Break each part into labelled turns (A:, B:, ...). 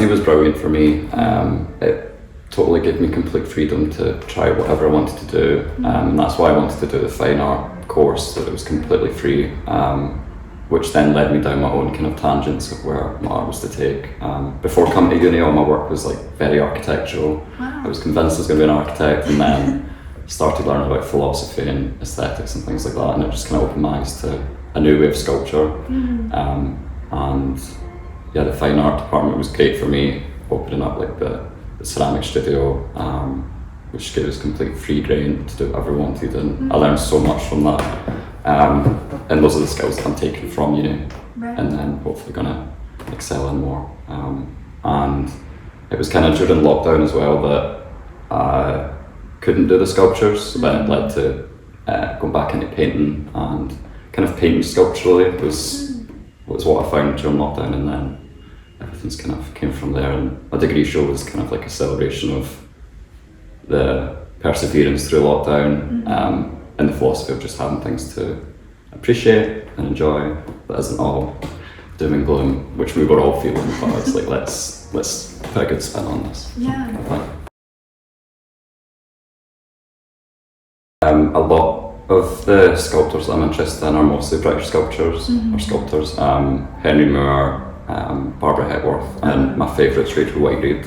A: university was brilliant for me. It totally gave me complete freedom to try whatever I wanted to do, and that's why I wanted to do the fine art course, that it was completely free, which then led me down my own kind of tangents of where my art was to take. Before coming to uni, all my work was like very architectural.
B: Wow.
A: I was convinced I was going to be an architect, and then started learning about philosophy and aesthetics and things like that, and it just kind of opened my eyes to a new way of sculpture. And yeah, the fine art department was great for me, opening up like the ceramic studio, which gave us complete free rein to do whatever we wanted, and I learned so much from that. And those are the skills that I'm taking from uni, and then hopefully gonna excel in more. And it was kind of during lockdown as well that I couldn't do the sculptures, so then it led to going back into painting, and kind of painting sculpturally was what I found during lockdown, and then everything's kind of came from there. And my degree show was kind of like a celebration of the perseverance through lockdown, and the philosophy of just having things to appreciate and enjoy that isn't all doom and gloom, which we were all feeling, but it's like let's put a good spin on this.
B: Yeah.
A: A lot of the sculptors that I'm interested in are mostly British sculptors or sculptors. Henry Moore, Barbara Hepworth, and my favourite's Rachel Whiteread.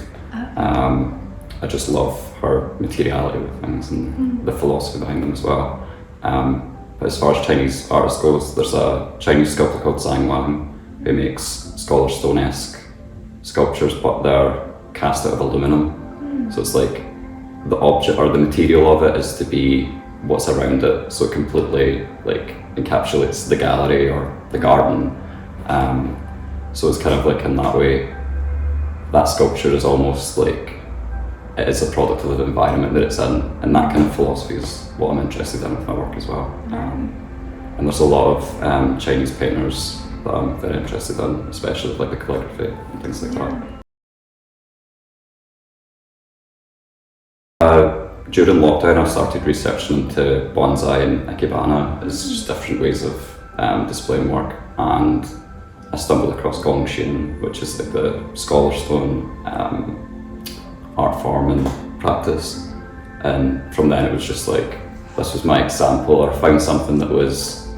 A: I just love her materiality with things and the philosophy behind them as well. But as far as Chinese artists goes, there's a Chinese sculptor called Zhang Wang who makes scholar stone-esque sculptures, but they're cast out of aluminum. So it's like the object or the material of it is to be what's around it, so it completely like encapsulates the gallery or the garden. So it's kind of like in that way, that sculpture is almost like it is a product of the environment that it's in, and that kind of philosophy is what I'm interested in with my work as well. And there's a lot of Chinese painters that I'm very interested in, especially with like the calligraphy and things like that. During lockdown, I started researching into bonsai and ikebana as just different ways of displaying work, and I stumbled across Gongshin, which is like the scholar stone art form and practice, and from then it was just like this was my example, or found something that was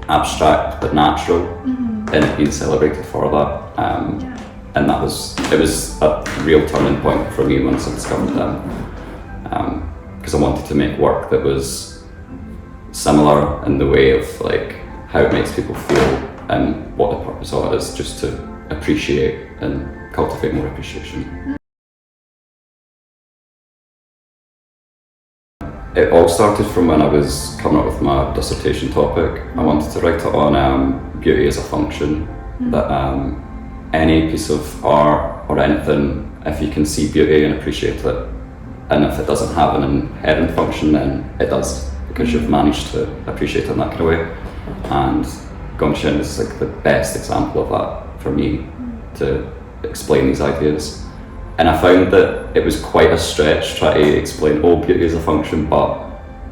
A: abstract but natural, and it being celebrated for that. And it was a real turning point for me once I discovered them, because I wanted to make work that was similar in the way of like how it makes people feel and what the purpose of it is, just to appreciate and cultivate more appreciation. It all started from when I was coming up with my dissertation topic. I wanted to write it on beauty as a function, that any piece of art or anything, if you can see beauty and appreciate it, and if it doesn't have an inherent function, then it does, because you've managed to appreciate it in that kind of way. And Gongshin is like the best example of that for me to explain these ideas. And I found that it was quite a stretch trying to explain, beauty is a function, but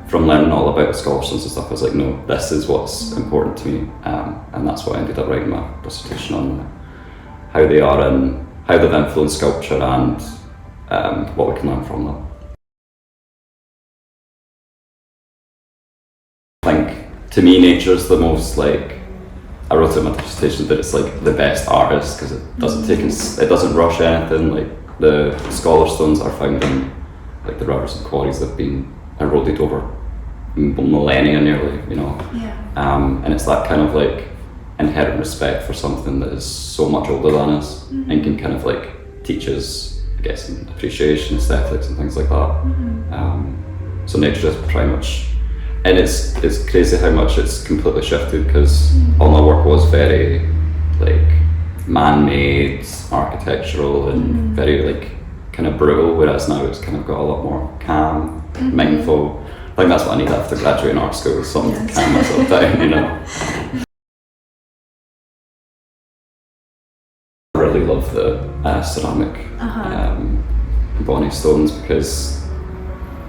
A: from learning all about the scholar stones and stuff, I was like, no, this is what's important to me. And that's why I ended up writing my dissertation on how they are and how they've influenced sculpture, and what we can learn from them. I think, to me, nature's the most like, I wrote in my dissertation that it's like the best artist, because it doesn't rush anything. Like the scholar stones are found in like the rivers and quarries that have been eroded over millennia nearly, and it's that kind of like inherent respect for something that is so much older than us, and can kind of like teach us, I guess, appreciation, aesthetics and things like that. So nature is pretty much, and it's crazy how much it's completely shifted, because all my work was very like man-made, architectural, and very like kind of brutal, whereas now it's kind of got a lot more calm, mindful. I think that's what I need after graduating art school, is something to calm myself down, I really love the ceramic bony stones, because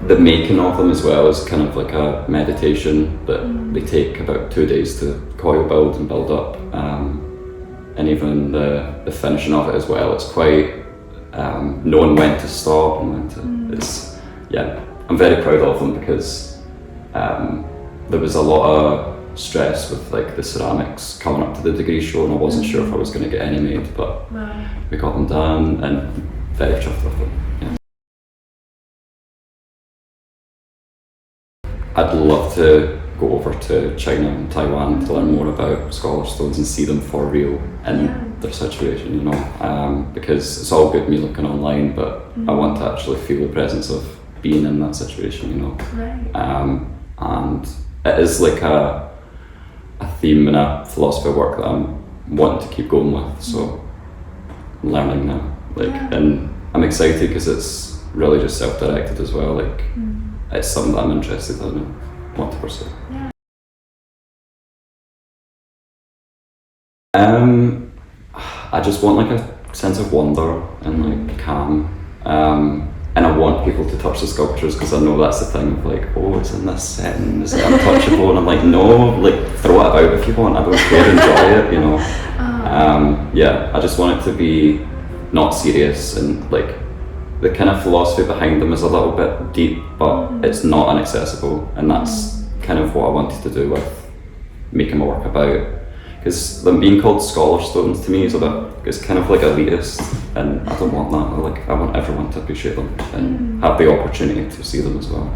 A: the making of them as well is kind of like a meditation that they take about 2 days to coil build and build up. And even the finishing of it as well, it's quite knowing when to stop and when to, I'm very proud of them because there was a lot of stress with like the ceramics coming up to the degree show, and I wasn't sure if I was going to get any made, but we got them done, and very chuffed with them. Yeah. I'd love to go over to China and Taiwan to learn more about scholar stones and see them for real in their situation, you know, because it's all good me looking online, but I want to actually feel the presence of being in that situation, you know. And it is like a theme in a philosophy of work that I'm wanting to keep going with, so I'm learning now, like, and I'm excited because it's really just self-directed as well, like it's something that I'm interested in and want to pursue. I just want like a sense of wonder and like calm, and I want people to touch the sculptures because I know that's the thing of like, oh, it's in this setting, is it untouchable? And I'm like, no, like throw it about if you want, I don't care, enjoy it, you know. I just want it to be not serious, and like the kind of philosophy behind them is a little bit deep, but it's not inaccessible, and that's kind of what I wanted to do with making my work about. Because them being called scholar stones to me is it's kind of like elitist, and I don't want that. I want everyone to appreciate them and have the opportunity to see them as well.